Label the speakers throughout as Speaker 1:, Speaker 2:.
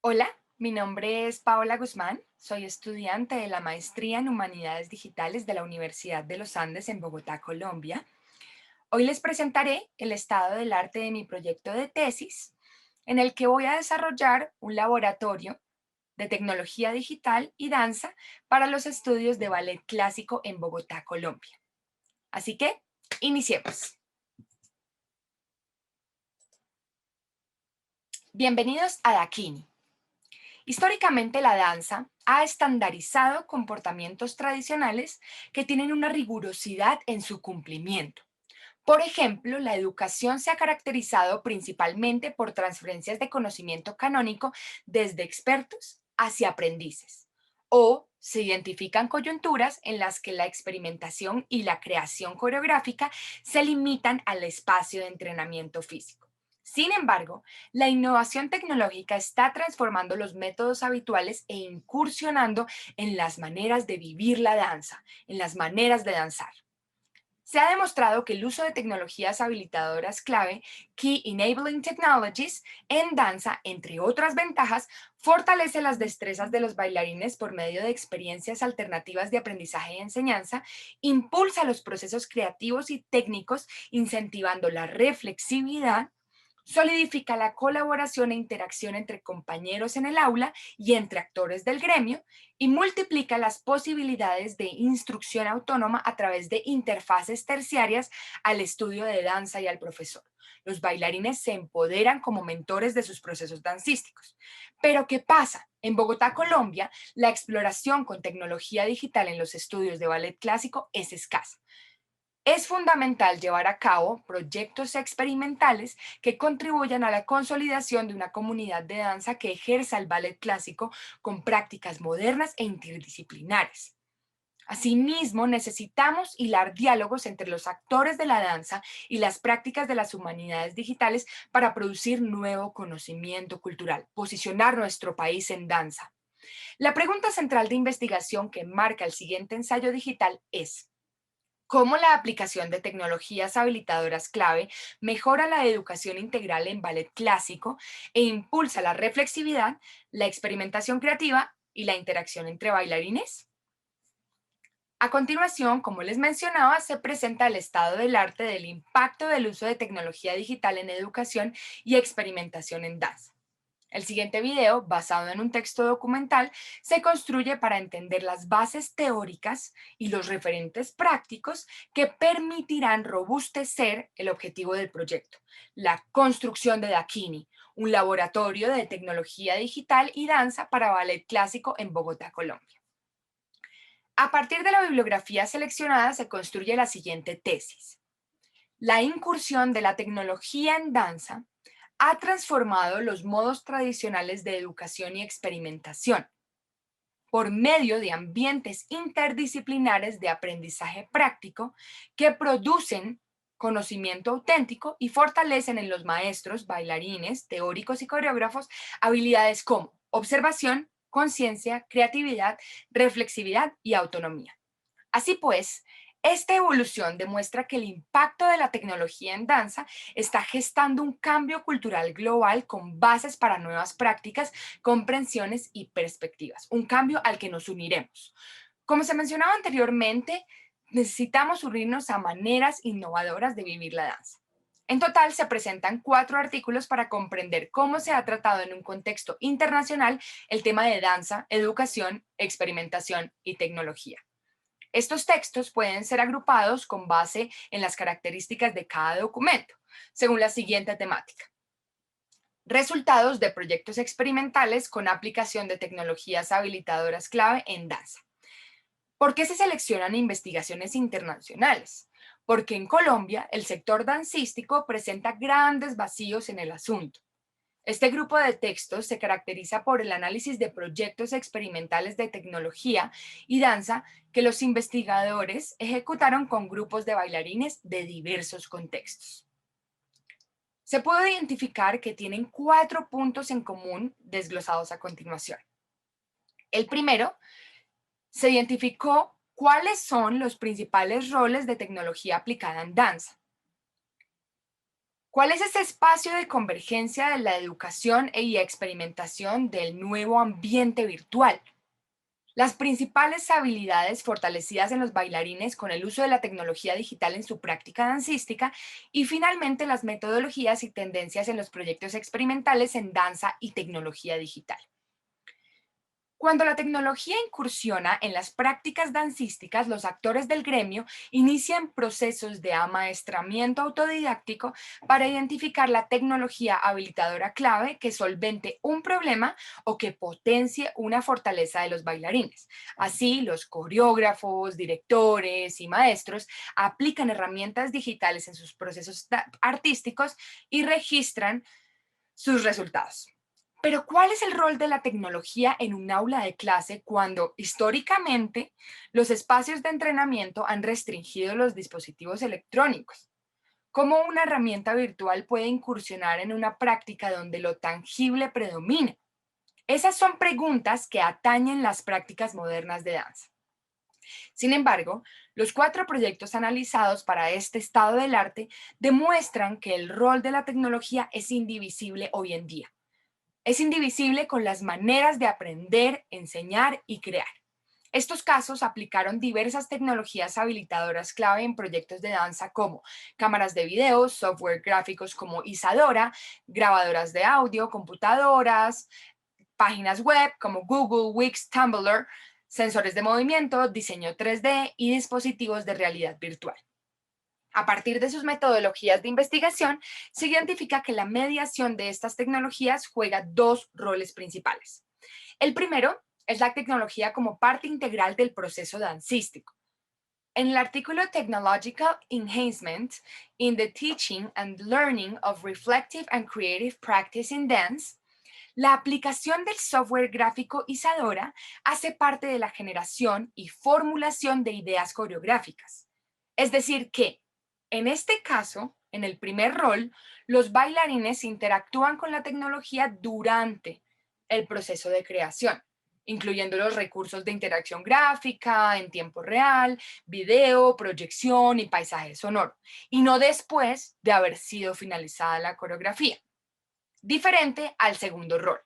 Speaker 1: Hola, mi nombre es Paola Guzmán, soy estudiante de la maestría en Humanidades Digitales de la Universidad de los Andes en Bogotá, Colombia. Hoy les presentaré el estado del arte de mi proyecto de tesis, en el que voy a desarrollar un laboratorio de tecnología digital y danza para los estudios de ballet clásico en Bogotá, Colombia. Así que, iniciemos. Bienvenidos a Dakini. Históricamente, la danza ha estandarizado comportamientos tradicionales que tienen una rigurosidad en su cumplimiento. Por ejemplo, la educación se ha caracterizado principalmente por transferencias de conocimiento canónico desde expertos hacia aprendices. O se identifican coyunturas en las que la experimentación y la creación coreográfica se limitan al espacio de entrenamiento físico. Sin embargo, la innovación tecnológica está transformando los métodos habituales e incursionando en las maneras de vivir la danza, en las maneras de danzar. Se ha demostrado que el uso de tecnologías habilitadoras clave, Key Enabling Technologies, en danza, entre otras ventajas, fortalece las destrezas de los bailarines por medio de experiencias alternativas de aprendizaje y enseñanza, impulsa los procesos creativos y técnicos, incentivando la reflexividad, solidifica la colaboración e interacción entre compañeros en el aula y entre actores del gremio y multiplica las posibilidades de instrucción autónoma a través de interfaces terciarias al estudio de danza y al profesor. Los bailarines se empoderan como mentores de sus procesos dancísticos. Pero ¿qué pasa? En Bogotá, Colombia, la exploración con tecnología digital en los estudios de ballet clásico es escasa. Es fundamental llevar a cabo proyectos experimentales que contribuyan a la consolidación de una comunidad de danza que ejerza el ballet clásico con prácticas modernas e interdisciplinares. Asimismo, necesitamos hilar diálogos entre los actores de la danza y las prácticas de las humanidades digitales para producir nuevo conocimiento cultural, posicionar nuestro país en danza. La pregunta central de investigación que marca el siguiente ensayo digital es: cómo la aplicación de tecnologías habilitadoras clave mejora la educación integral en ballet clásico e impulsa la reflexividad, la experimentación creativa y la interacción entre bailarines. A continuación, como les mencionaba, se presenta el estado del arte del impacto del uso de tecnología digital en educación y experimentación en danza. El siguiente video, basado en un texto documental, se construye para entender las bases teóricas y los referentes prácticos que permitirán robustecer el objetivo del proyecto, la construcción de Dakini, un laboratorio de tecnología digital y danza para ballet clásico en Bogotá, Colombia. A partir de la bibliografía seleccionada se construye la siguiente tesis. La incursión de la tecnología en danza ha transformado los modos tradicionales de educación y experimentación por medio de ambientes interdisciplinares de aprendizaje práctico que producen conocimiento auténtico y fortalecen en los maestros, bailarines, teóricos y coreógrafos habilidades como observación, conciencia, creatividad, reflexividad y autonomía. Así pues, esta evolución demuestra que el impacto de la tecnología en danza está gestando un cambio cultural global con bases para nuevas prácticas, comprensiones y perspectivas, un cambio al que nos uniremos. Como se mencionaba anteriormente, necesitamos unirnos a maneras innovadoras de vivir la danza. En total, se presentan 4 artículos para comprender cómo se ha tratado en un contexto internacional el tema de danza, educación, experimentación y tecnología. Estos textos pueden ser agrupados con base en las características de cada documento, según la siguiente temática. Resultados de proyectos experimentales con aplicación de tecnologías habilitadoras clave en danza. ¿Por qué se seleccionan investigaciones internacionales? Porque en Colombia el sector dancístico presenta grandes vacíos en el asunto. Este grupo de textos se caracteriza por el análisis de proyectos experimentales de tecnología y danza que los investigadores ejecutaron con grupos de bailarines de diversos contextos. Se puede identificar que tienen 4 puntos en común desglosados a continuación. El primero, se identificó cuáles son los principales roles de tecnología aplicada en danza. ¿Cuál es ese espacio de convergencia de la educación y experimentación del nuevo ambiente virtual? Las principales habilidades fortalecidas en los bailarines con el uso de la tecnología digital en su práctica dancística y finalmente las metodologías y tendencias en los proyectos experimentales en danza y tecnología digital. Cuando la tecnología incursiona en las prácticas dancísticas, los actores del gremio inician procesos de amaestramiento autodidáctico para identificar la tecnología habilitadora clave que solvente un problema o que potencie una fortaleza de los bailarines. Así, los coreógrafos, directores y maestros aplican herramientas digitales en sus procesos artísticos y registran sus resultados. Pero ¿cuál es el rol de la tecnología en un aula de clase cuando históricamente los espacios de entrenamiento han restringido los dispositivos electrónicos? ¿Cómo una herramienta virtual puede incursionar en una práctica donde lo tangible predomina? Esas son preguntas que atañen las prácticas modernas de danza. Sin embargo, los 4 proyectos analizados para este estado del arte demuestran que el rol de la tecnología es indivisible hoy en día. Es indivisible con las maneras de aprender, enseñar y crear. Estos casos aplicaron diversas tecnologías habilitadoras clave en proyectos de danza como cámaras de video, software gráficos como Isadora, grabadoras de audio, computadoras, páginas web como Google, Wix, Tumblr, sensores de movimiento, diseño 3D y dispositivos de realidad virtual. A partir de sus metodologías de investigación, se identifica que la mediación de estas tecnologías juega 2 roles principales. El primero es la tecnología como parte integral del proceso dancístico. En el artículo Technological Enhancement in the Teaching and Learning of Reflective and Creative Practice in Dance, la aplicación del software gráfico Isadora hace parte de la generación y formulación de ideas coreográficas. Es decir, que, en este caso, en el primer rol, los bailarines interactúan con la tecnología durante el proceso de creación, incluyendo los recursos de interacción gráfica en tiempo real, video, proyección y paisaje sonoro, y no después de haber sido finalizada la coreografía. Diferente al segundo rol,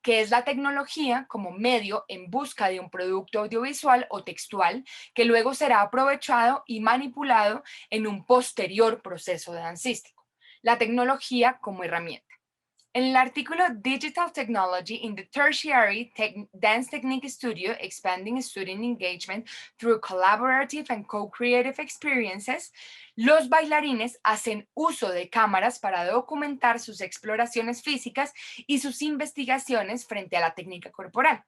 Speaker 1: que es la tecnología como medio en busca de un producto audiovisual o textual que luego será aprovechado y manipulado en un posterior proceso dancístico. La tecnología como herramienta. En el artículo Digital Technology in the Tertiary Dance Technique Studio, Expanding Student Engagement Through Collaborative and Co-Creative Experiences, los bailarines hacen uso de cámaras para documentar sus exploraciones físicas y sus investigaciones frente a la técnica corporal.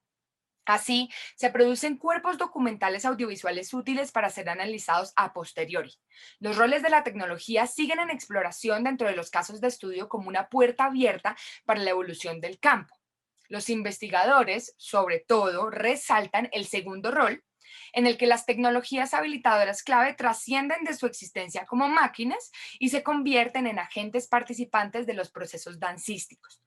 Speaker 1: Así, se producen cuerpos documentales audiovisuales útiles para ser analizados a posteriori. Los roles de la tecnología siguen en exploración dentro de los casos de estudio como una puerta abierta para la evolución del campo. Los investigadores, sobre todo, resaltan el segundo rol, en el que las tecnologías habilitadoras clave trascienden de su existencia como máquinas y se convierten en agentes participantes de los procesos dancísticos.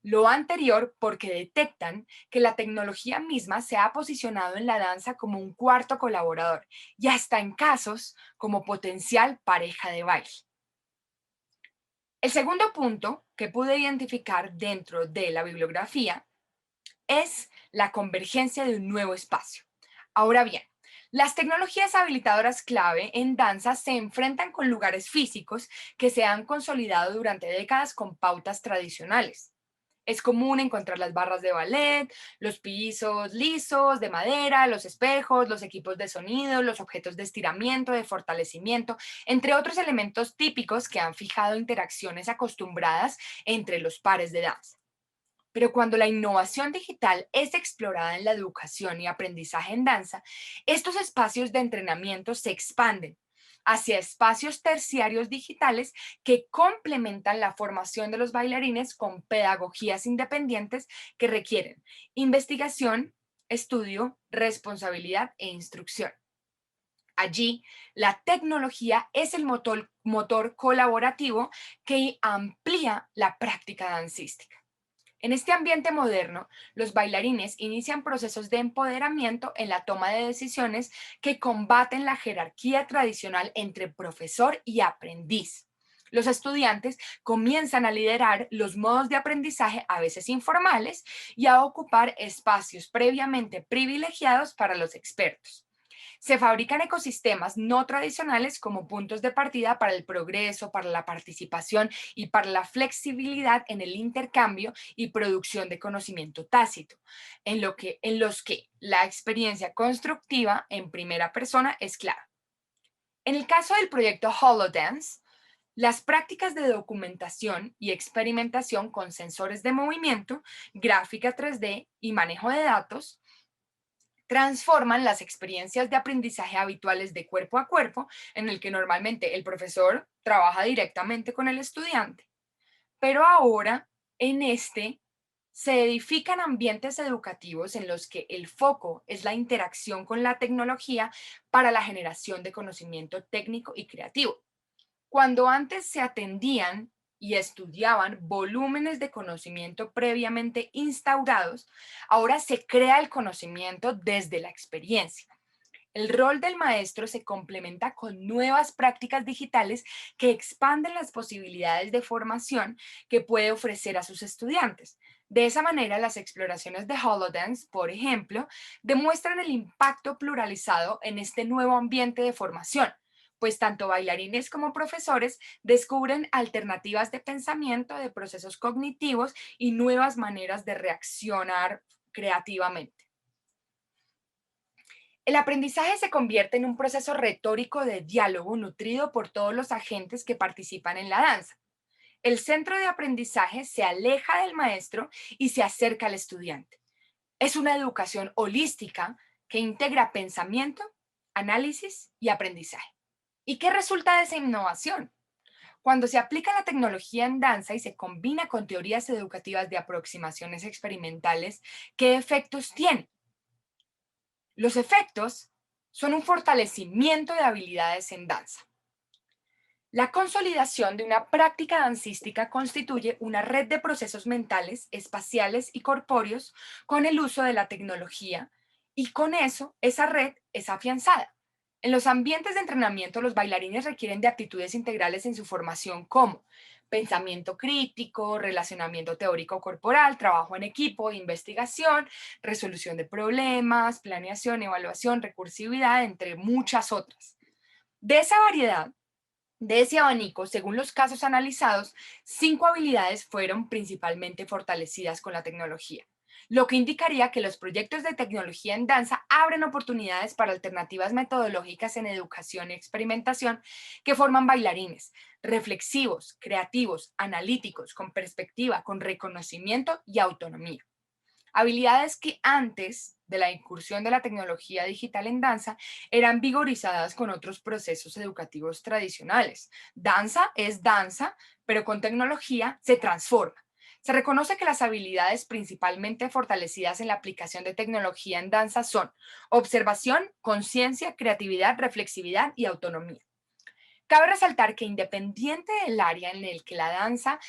Speaker 1: Lo anterior porque detectan que la tecnología misma se ha posicionado en la danza como un cuarto colaborador y hasta en casos como potencial pareja de baile. El segundo punto que pude identificar dentro de la bibliografía es la convergencia de un nuevo espacio. Ahora bien, las tecnologías habilitadoras clave en danza se enfrentan con lugares físicos que se han consolidado durante décadas con pautas tradicionales. Es común encontrar las barras de ballet, los pisos lisos de madera, los espejos, los equipos de sonido, los objetos de estiramiento, de fortalecimiento, entre otros elementos típicos que han fijado interacciones acostumbradas entre los pares de danza. Pero cuando la innovación digital es explorada en la educación y aprendizaje en danza, estos espacios de entrenamiento se expanden hacia espacios terciarios digitales que complementan la formación de los bailarines con pedagogías independientes que requieren investigación, estudio, responsabilidad e instrucción. Allí, la tecnología es el motor colaborativo que amplía la práctica dancística. En este ambiente moderno, los bailarines inician procesos de empoderamiento en la toma de decisiones que combaten la jerarquía tradicional entre profesor y aprendiz. Los estudiantes comienzan a liderar los modos de aprendizaje, a veces informales, y a ocupar espacios previamente privilegiados para los expertos. Se fabrican ecosistemas no tradicionales como puntos de partida para el progreso, para la participación y para la flexibilidad en el intercambio y producción de conocimiento tácito, en los que la experiencia constructiva en primera persona es clave. En el caso del proyecto HoloDance, las prácticas de documentación y experimentación con sensores de movimiento, gráfica 3D y manejo de datos transforman las experiencias de aprendizaje habituales de cuerpo a cuerpo, en el que normalmente el profesor trabaja directamente con el estudiante. Pero ahora, en este, se edifican ambientes educativos en los que el foco es la interacción con la tecnología para la generación de conocimiento técnico y creativo. Cuando antes se atendían y estudiaban volúmenes de conocimiento previamente instaurados, ahora se crea el conocimiento desde la experiencia. El rol del maestro se complementa con nuevas prácticas digitales que expanden las posibilidades de formación que puede ofrecer a sus estudiantes. De esa manera, las exploraciones de HoloDance, por ejemplo, demuestran el impacto pluralizado en este nuevo ambiente de formación, pues tanto bailarines como profesores descubren alternativas de pensamiento, de procesos cognitivos y nuevas maneras de reaccionar creativamente. El aprendizaje se convierte en un proceso retórico de diálogo nutrido por todos los agentes que participan en la danza. El centro de aprendizaje se aleja del maestro y se acerca al estudiante. Es una educación holística que integra pensamiento, análisis y aprendizaje. ¿Y qué resulta de esa innovación? Cuando se aplica la tecnología en danza y se combina con teorías educativas de aproximaciones experimentales, ¿qué efectos tiene? Los efectos son un fortalecimiento de habilidades en danza. La consolidación de una práctica dancística constituye una red de procesos mentales, espaciales y corpóreos con el uso de la tecnología, y con eso esa red es afianzada. En los ambientes de entrenamiento, los bailarines requieren de aptitudes integrales en su formación como pensamiento crítico, relacionamiento teórico corporal, trabajo en equipo, investigación, resolución de problemas, planeación, evaluación, recursividad, entre muchas otras. De esa variedad, de ese abanico, según los casos analizados, 5 habilidades fueron principalmente fortalecidas con la tecnología, lo que indicaría que los proyectos de tecnología en danza abren oportunidades para alternativas metodológicas en educación y experimentación que forman bailarines reflexivos, creativos, analíticos, con perspectiva, con reconocimiento y autonomía. Habilidades que antes de la incursión de la tecnología digital en danza eran vigorizadas con otros procesos educativos tradicionales. Danza es danza, pero con tecnología se transforma. Se reconoce que las habilidades principalmente fortalecidas en la aplicación de tecnología en danza son observación, conciencia, creatividad, reflexividad y autonomía. Cabe resaltar que independiente del área en el que la danza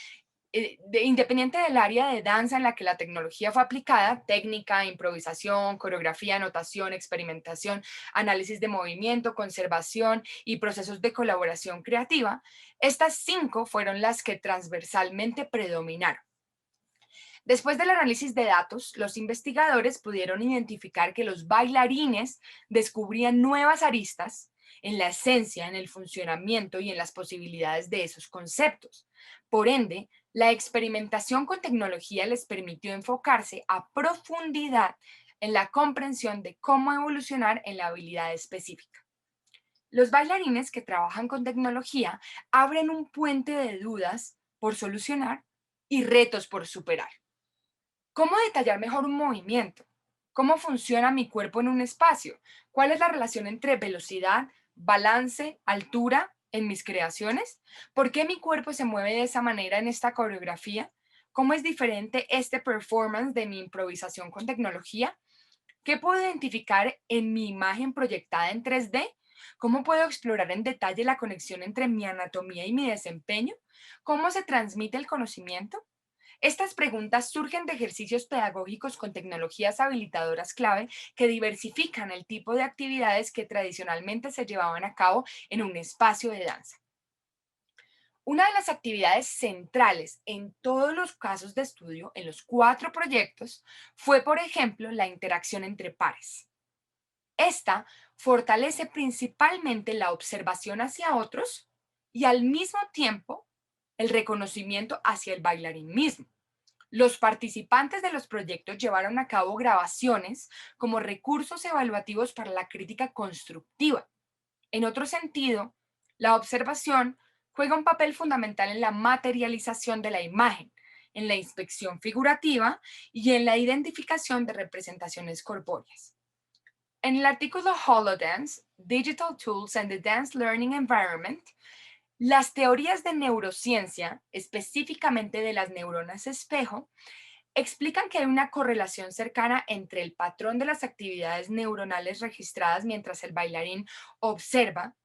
Speaker 1: independiente del área de danza en la que la tecnología fue aplicada, técnica, improvisación, coreografía, notación, experimentación, análisis de movimiento, conservación y procesos de colaboración creativa, estas 5 fueron las que transversalmente predominaron. Después del análisis de datos, los investigadores pudieron identificar que los bailarines descubrían nuevas aristas en la esencia, en el funcionamiento y en las posibilidades de esos conceptos. Por ende, la experimentación con tecnología les permitió enfocarse a profundidad en la comprensión de cómo evolucionar en la habilidad específica. Los bailarines que trabajan con tecnología abren un puente de dudas por solucionar y retos por superar. ¿Cómo detallar mejor un movimiento? ¿Cómo funciona mi cuerpo en un espacio? ¿Cuál es la relación entre velocidad, balance, altura en mis creaciones? ¿Por qué mi cuerpo se mueve de esa manera en esta coreografía? ¿Cómo es diferente este performance de mi improvisación con tecnología? ¿Qué puedo identificar en mi imagen proyectada en 3D? ¿Cómo puedo explorar en detalle la conexión entre mi anatomía y mi desempeño? ¿Cómo se transmite el conocimiento? Estas preguntas surgen de ejercicios pedagógicos con tecnologías habilitadoras clave que diversifican el tipo de actividades que tradicionalmente se llevaban a cabo en un espacio de danza. Una de las actividades centrales en todos los casos de estudio, en los 4 proyectos, fue, por ejemplo, la interacción entre pares. Esta fortalece principalmente la observación hacia otros y al mismo tiempo el reconocimiento hacia el bailarín mismo. Los participantes de los proyectos llevaron a cabo grabaciones como recursos evaluativos para la crítica constructiva. En otro sentido, la observación juega un papel fundamental en la materialización de la imagen, en la inspección figurativa y en la identificación de representaciones corpóreas. En el artículo HoloDance, Digital Tools and the Dance Learning Environment, las teorías de neurociencia, específicamente de las neuronas espejo, explican que hay una correlación cercana entre el patrón de las actividades neuronales registradas mientras el bailarín observa,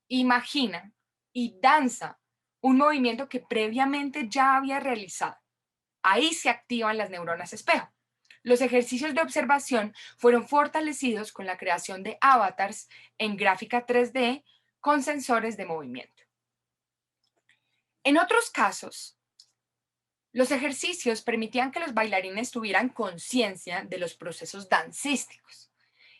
Speaker 1: imagina y danza un movimiento que previamente ya había realizado. Ahí se activan las neuronas espejo. Los ejercicios de observación fueron fortalecidos con la creación de avatars en gráfica 3D con sensores de movimiento. En otros casos, los ejercicios permitían que los bailarines tuvieran conciencia de los procesos dancísticos.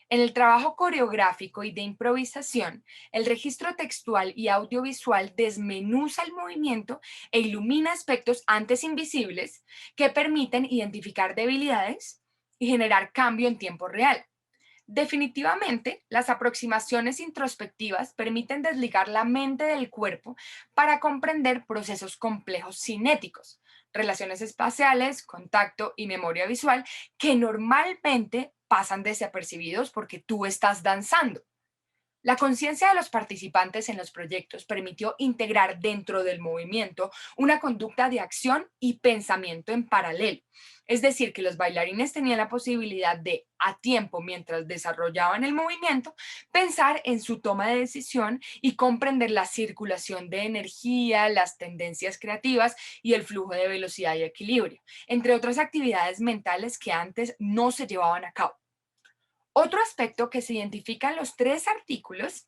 Speaker 1: En el trabajo coreográfico y de improvisación, el registro textual y audiovisual desmenuza el movimiento e ilumina aspectos antes invisibles que permiten identificar debilidades y generar cambio en tiempo real. Definitivamente, las aproximaciones introspectivas permiten desligar la mente del cuerpo para comprender procesos complejos cinéticos, relaciones espaciales, contacto y memoria visual que normalmente pasan desapercibidos porque tú estás danzando. La conciencia de los participantes en los proyectos permitió integrar dentro del movimiento una conducta de acción y pensamiento en paralelo. Es decir, que los bailarines tenían la posibilidad de, a tiempo, mientras desarrollaban el movimiento, pensar en su toma de decisión y comprender la circulación de energía, las tendencias creativas y el flujo de velocidad y equilibrio, entre otras actividades mentales que antes no se llevaban a cabo. Otro aspecto que se identifica en los 3 artículos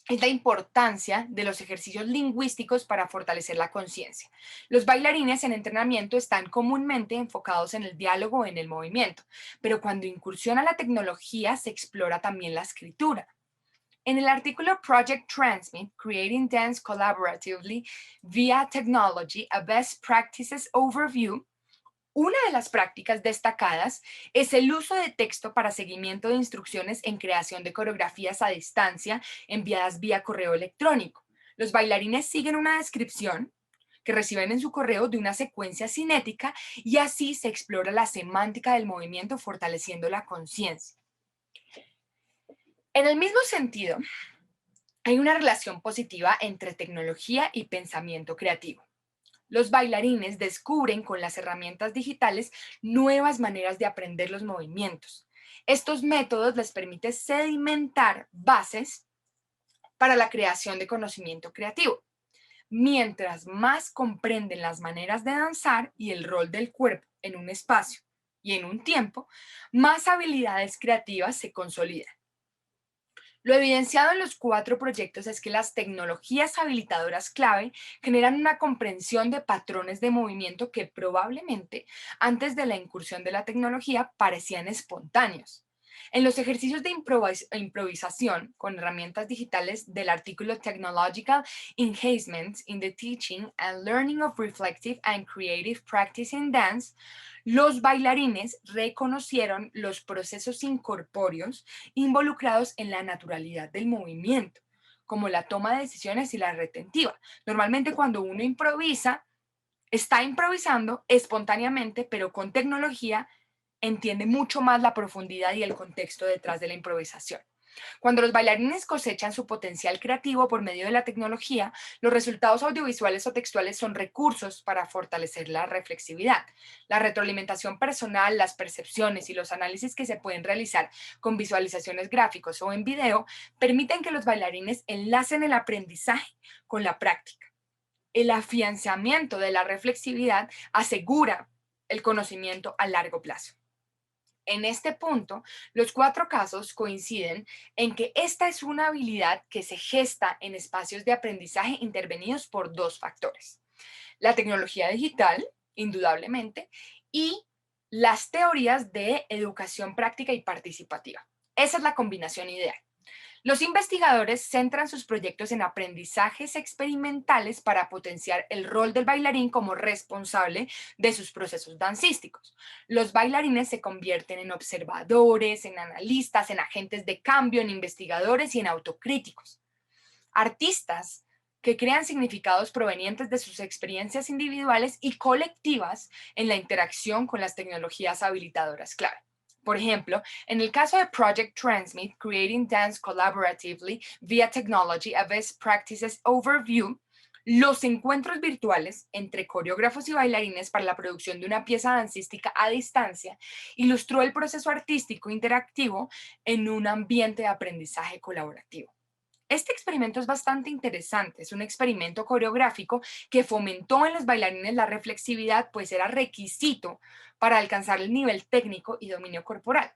Speaker 1: es la importancia de los ejercicios lingüísticos para fortalecer la conciencia. Los bailarines en entrenamiento están comúnmente enfocados en el diálogo o en el movimiento, pero cuando incursiona la tecnología se explora también la escritura. En el artículo Project Transmit, Creating Dance Collaboratively via Technology, a Best Practices Overview, una de las prácticas destacadas es el uso de texto para seguimiento de instrucciones en creación de coreografías a distancia enviadas vía correo electrónico. Los bailarines siguen una descripción que reciben en su correo de una secuencia cinética y así se explora la semántica del movimiento fortaleciendo la conciencia. En el mismo sentido, hay una relación positiva entre tecnología y pensamiento creativo. Los bailarines descubren con las herramientas digitales nuevas maneras de aprender los movimientos. Estos métodos les permiten sedimentar bases para la creación de conocimiento creativo. Mientras más comprenden las maneras de danzar y el rol del cuerpo en un espacio y en un tiempo, más habilidades creativas se consolidan. Lo evidenciado en los 4 proyectos es que las tecnologías habilitadoras clave generan una comprensión de patrones de movimiento que probablemente antes de la incursión de la tecnología parecían espontáneos. En los ejercicios de improvisación con herramientas digitales del artículo Technological Enhancements in the Teaching and Learning of Reflective and Creative Practice in Dance, los bailarines reconocieron los procesos incorpóreos involucrados en la naturalidad del movimiento, como la toma de decisiones y la retentiva. Normalmente cuando uno improvisa, está improvisando espontáneamente, pero con tecnología entiende mucho más la profundidad y el contexto detrás de la improvisación. Cuando los bailarines cosechan su potencial creativo por medio de la tecnología, los resultados audiovisuales o textuales son recursos para fortalecer la reflexividad. La retroalimentación personal, las percepciones y los análisis que se pueden realizar con visualizaciones gráficos o en video permiten que los bailarines enlacen el aprendizaje con la práctica. El afianzamiento de la reflexividad asegura el conocimiento a largo plazo. En este punto, los cuatro casos coinciden en que esta es una habilidad que se gesta en espacios de aprendizaje intervenidos por dos factores: la tecnología digital, indudablemente, y las teorías de educación práctica y participativa. Esa es la combinación ideal. Los investigadores centran sus proyectos en aprendizajes experimentales para potenciar el rol del bailarín como responsable de sus procesos dancísticos. Los bailarines se convierten en observadores, en analistas, en agentes de cambio, en investigadores y en autocríticos. Artistas que crean significados provenientes de sus experiencias individuales y colectivas en la interacción con las tecnologías habilitadoras clave. Por ejemplo, en el caso de Project Transmit, Creating Dance Collaboratively via Technology, a Best Practices Overview, los encuentros virtuales entre coreógrafos y bailarines para la producción de una pieza dancística a distancia ilustró el proceso artístico interactivo en un ambiente de aprendizaje colaborativo. Este experimento es bastante interesante. Es un experimento coreográfico que fomentó en los bailarines la reflexividad, pues era requisito para alcanzar el nivel técnico y dominio corporal.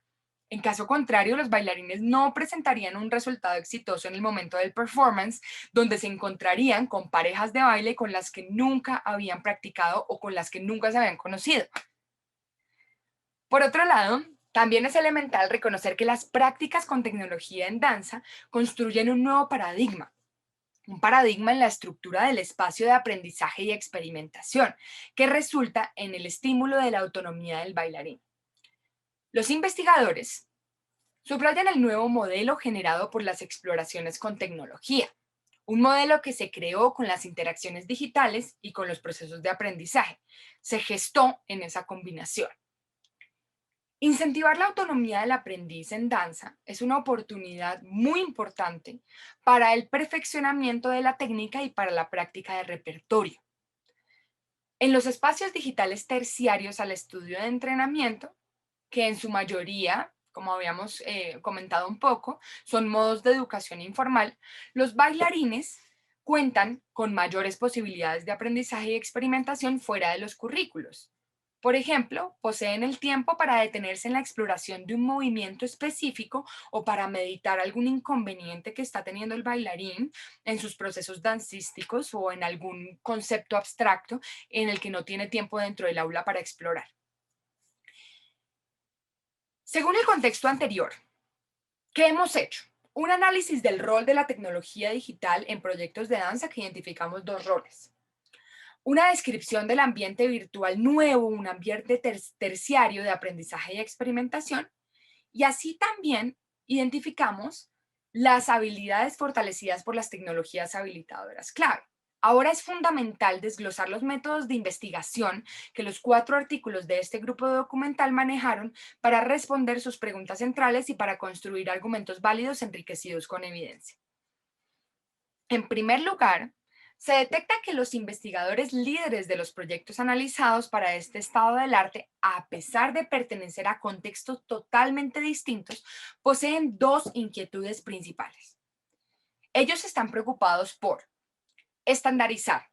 Speaker 1: En caso contrario, los bailarines no presentarían un resultado exitoso en el momento del performance, donde se encontrarían con parejas de baile con las que nunca habían practicado o con las que nunca se habían conocido. Por otro lado, también es elemental reconocer que las prácticas con tecnología en danza construyen un nuevo paradigma, un paradigma en la estructura del espacio de aprendizaje y experimentación, que resulta en el estímulo de la autonomía del bailarín. Los investigadores subrayan el nuevo modelo generado por las exploraciones con tecnología, un modelo que se creó con las interacciones digitales y con los procesos de aprendizaje. Se gestó en esa combinación. Incentivar la autonomía del aprendiz en danza es una oportunidad muy importante para el perfeccionamiento de la técnica y para la práctica de repertorio. En los espacios digitales terciarios al estudio de entrenamiento, que en su mayoría, como habíamos comentado un poco, son modos de educación informal, los bailarines cuentan con mayores posibilidades de aprendizaje y experimentación fuera de los currículos. Por ejemplo, poseen el tiempo para detenerse en la exploración de un movimiento específico o para meditar algún inconveniente que está teniendo el bailarín en sus procesos dancísticos o en algún concepto abstracto en el que no tiene tiempo dentro del aula para explorar. Según el contexto anterior, ¿qué hemos hecho? Un análisis del rol de la tecnología digital en proyectos de danza que identificamos dos roles. Una descripción del ambiente virtual nuevo, un ambiente terciario de aprendizaje y experimentación. Y así también identificamos las habilidades fortalecidas por las tecnologías habilitadoras clave. Ahora es fundamental desglosar los métodos de investigación que los cuatro artículos de este grupo documental manejaron para responder sus preguntas centrales y para construir argumentos válidos enriquecidos con evidencia. En primer lugar, se detecta que los investigadores líderes de los proyectos analizados para este estado del arte, a pesar de pertenecer a contextos totalmente distintos, poseen dos inquietudes principales. Ellos están preocupados por estandarizar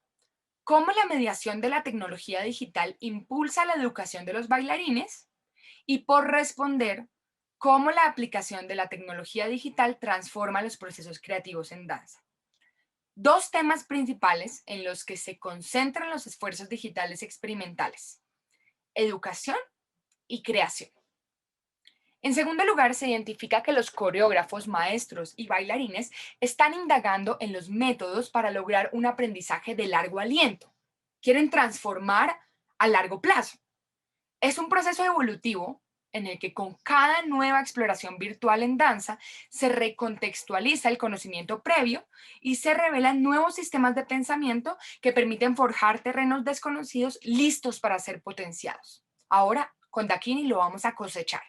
Speaker 1: cómo la mediación de la tecnología digital impulsa la educación de los bailarines y por responder cómo la aplicación de la tecnología digital transforma los procesos creativos en danza. Dos temas principales en los que se concentran los esfuerzos digitales experimentales: educación y creación. En segundo lugar, se identifica que los coreógrafos, maestros y bailarines están indagando en los métodos para lograr un aprendizaje de largo aliento. Quieren transformar a largo plazo. Es un proceso evolutivo en el que con cada nueva exploración virtual en danza se recontextualiza el conocimiento previo y se revelan nuevos sistemas de pensamiento que permiten forjar terrenos desconocidos listos para ser potenciados. Ahora, con Dakini lo vamos a cosechar.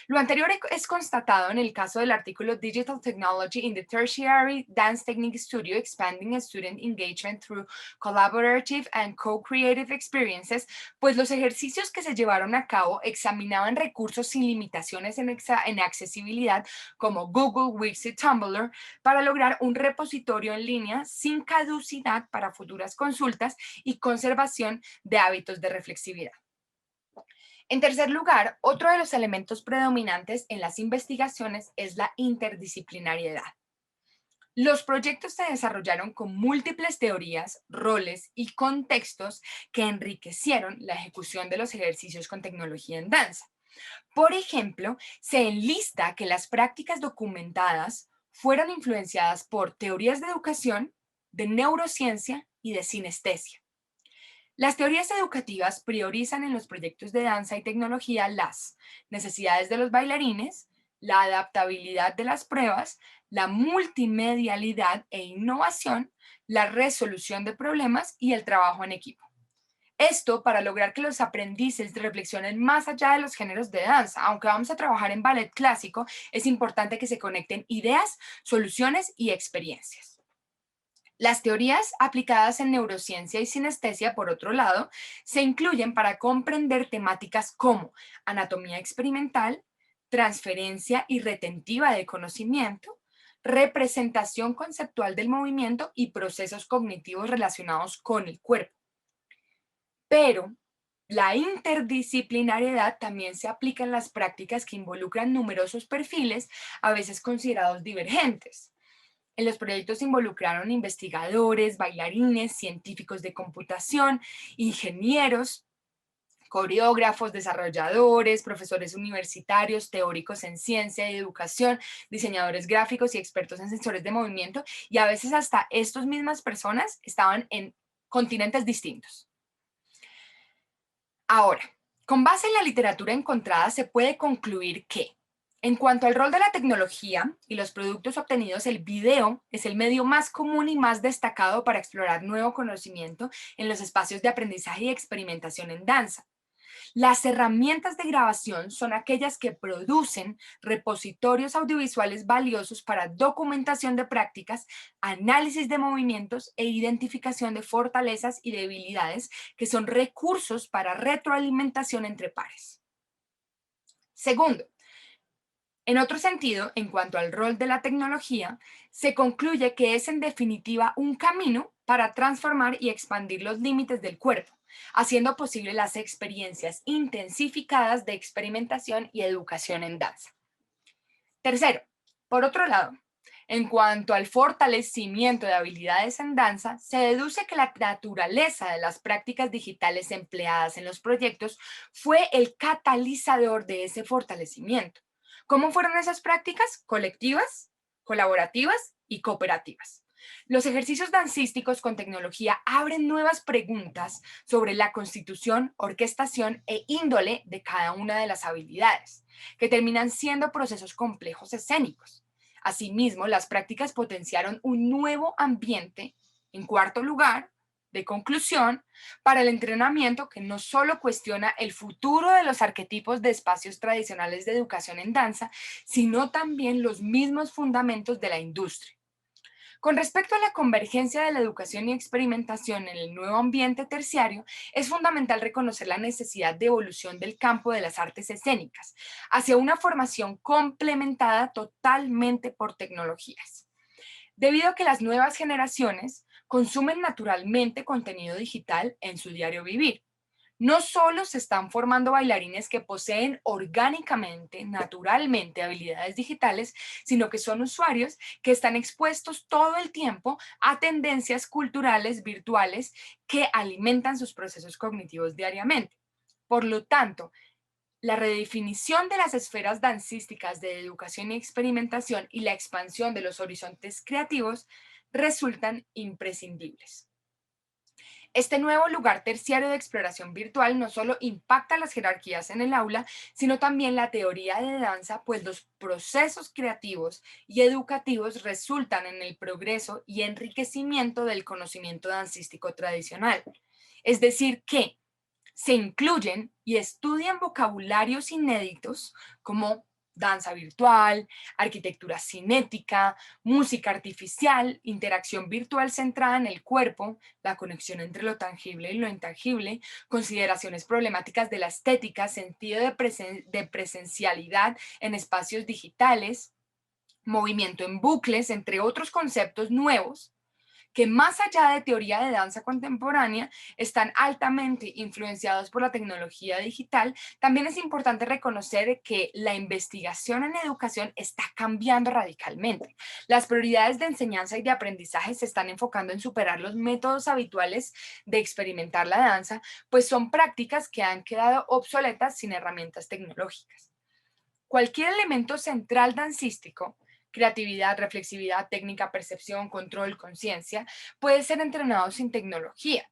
Speaker 1: Lo anterior es constatado en el caso del artículo Digital Technology in the Tertiary Dance Technique Studio, Expanding Student Engagement Through Collaborative and Co-Creative Experiences, pues los ejercicios que se llevaron a cabo examinaban recursos sin limitaciones en accesibilidad como Google, Wix y Tumblr para lograr un repositorio en línea sin caducidad para futuras consultas y conservación de hábitos de reflexividad. En tercer lugar, otro de los elementos predominantes en las investigaciones es la interdisciplinariedad. Los proyectos se desarrollaron con múltiples teorías, roles y contextos que enriquecieron la ejecución de los ejercicios con tecnología en danza. Por ejemplo, se enlista que las prácticas documentadas fueron influenciadas por teorías de educación, de neurociencia y de sinestesia. Las teorías educativas priorizan en los proyectos de danza y tecnología las necesidades de los bailarines, la adaptabilidad de las pruebas, la multimedialidad e innovación, la resolución de problemas y el trabajo en equipo. Esto para lograr que los aprendices reflexionen más allá de los géneros de danza. Aunque vamos a trabajar en ballet clásico, es importante que se conecten ideas, soluciones y experiencias. Las teorías aplicadas en neurociencia y sinestesia, por otro lado, se incluyen para comprender temáticas como anatomía experimental, transferencia y retentiva de conocimiento, representación conceptual del movimiento y procesos cognitivos relacionados con el cuerpo. Pero la interdisciplinariedad también se aplica en las prácticas que involucran numerosos perfiles, a veces considerados divergentes. En los proyectos se involucraron investigadores, bailarines, científicos de computación, ingenieros, coreógrafos, desarrolladores, profesores universitarios, teóricos en ciencia y educación, diseñadores gráficos y expertos en sensores de movimiento, y a veces hasta estas mismas personas estaban en continentes distintos. Ahora, con base en la literatura encontrada, se puede concluir que, en cuanto al rol de la tecnología y los productos obtenidos, el video es el medio más común y más destacado para explorar nuevo conocimiento en los espacios de aprendizaje y experimentación en danza. Las herramientas de grabación son aquellas que producen repositorios audiovisuales valiosos para documentación de prácticas, análisis de movimientos e identificación de fortalezas y debilidades, que son recursos para retroalimentación entre pares. Segundo, en otro sentido, en cuanto al rol de la tecnología, se concluye que es en definitiva un camino para transformar y expandir los límites del cuerpo, haciendo posible las experiencias intensificadas de experimentación y educación en danza. Tercero, por otro lado, en cuanto al fortalecimiento de habilidades en danza, se deduce que la naturaleza de las prácticas digitales empleadas en los proyectos fue el catalizador de ese fortalecimiento. ¿Cómo fueron esas prácticas? Colectivas, colaborativas y cooperativas. Los ejercicios dancísticos con tecnología abren nuevas preguntas sobre la constitución, orquestación e índole de cada una de las habilidades, que terminan siendo procesos complejos escénicos. Asimismo, las prácticas potenciaron un nuevo ambiente, en cuarto lugar, de conclusión, para el entrenamiento que no solo cuestiona el futuro de los arquetipos de espacios tradicionales de educación en danza, sino también los mismos fundamentos de la industria. Con respecto a la convergencia de la educación y experimentación en el nuevo ambiente terciario, es fundamental reconocer la necesidad de evolución del campo de las artes escénicas hacia una formación complementada totalmente por tecnologías. Debido a que las nuevas generaciones consumen naturalmente contenido digital en su diario vivir, no solo se están formando bailarines que poseen orgánicamente, naturalmente habilidades digitales, sino que son usuarios que están expuestos todo el tiempo a tendencias culturales virtuales que alimentan sus procesos cognitivos diariamente. Por lo tanto, la redefinición de las esferas dancísticas de educación y experimentación y la expansión de los horizontes creativos resultan imprescindibles. Este nuevo lugar terciario de exploración virtual no solo impacta las jerarquías en el aula, sino también la teoría de danza, pues los procesos creativos y educativos resultan en el progreso y enriquecimiento del conocimiento dancístico tradicional. Es decir, que se incluyen y estudian vocabularios inéditos como danza virtual, arquitectura cinética, música artificial, interacción virtual centrada en el cuerpo, la conexión entre lo tangible y lo intangible, consideraciones problemáticas de la estética, sentido de presencialidad en espacios digitales, movimiento en bucles, entre otros conceptos nuevos que más allá de teoría de danza contemporánea, están altamente influenciados por la tecnología digital. También es importante reconocer que la investigación en educación está cambiando radicalmente. Las prioridades de enseñanza y de aprendizaje se están enfocando en superar los métodos habituales de experimentar la danza, pues son prácticas que han quedado obsoletas sin herramientas tecnológicas. Cualquier elemento central dancístico, creatividad, reflexividad, técnica, percepción, control, conciencia, puede ser entrenado sin tecnología.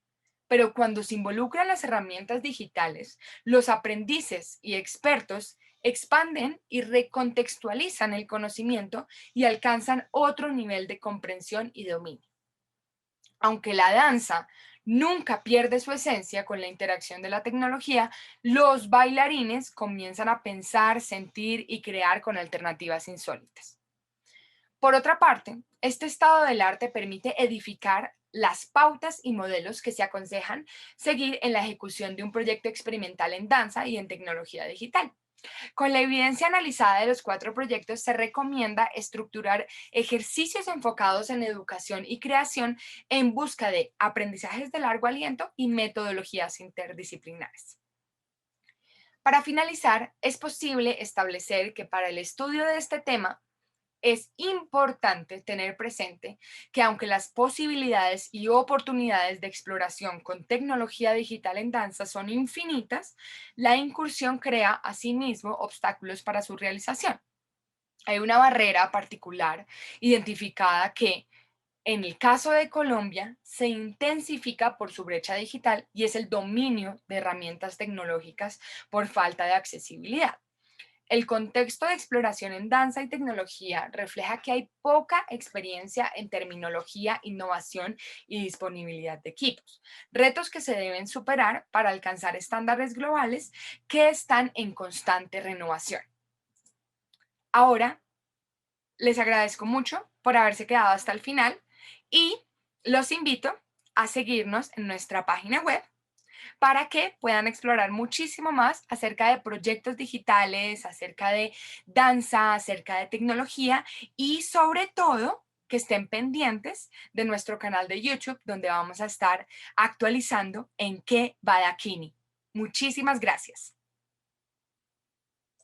Speaker 1: Pero cuando se involucran las herramientas digitales, los aprendices y expertos expanden y recontextualizan el conocimiento y alcanzan otro nivel de comprensión y dominio. Aunque la danza nunca pierde su esencia con la interacción de la tecnología, los bailarines comienzan a pensar, sentir y crear con alternativas insólitas. Por otra parte, este estado del arte permite edificar las pautas y modelos que se aconsejan seguir en la ejecución de un proyecto experimental en danza y en tecnología digital. Con la evidencia analizada de los 4 proyectos, se recomienda estructurar ejercicios enfocados en educación y creación en busca de aprendizajes de largo aliento y metodologías interdisciplinares. Para finalizar, es posible establecer que para el estudio de este tema es importante tener presente que aunque las posibilidades y oportunidades de exploración con tecnología digital en danza son infinitas, la incursión crea asimismo obstáculos para su realización. Hay una barrera particular identificada que, en el caso de Colombia, se intensifica por su brecha digital y es el dominio de herramientas tecnológicas por falta de accesibilidad. El contexto de exploración en danza y tecnología refleja que hay poca experiencia en terminología, innovación y disponibilidad de equipos, retos que se deben superar para alcanzar estándares globales que están en constante renovación. Ahora, les agradezco mucho por haberse quedado hasta el final y los invito a seguirnos en nuestra página web para que puedan explorar muchísimo más acerca de proyectos digitales, acerca de danza, acerca de tecnología y sobre todo que estén pendientes de nuestro canal de YouTube donde vamos a estar actualizando en qué va Dakini. Muchísimas gracias.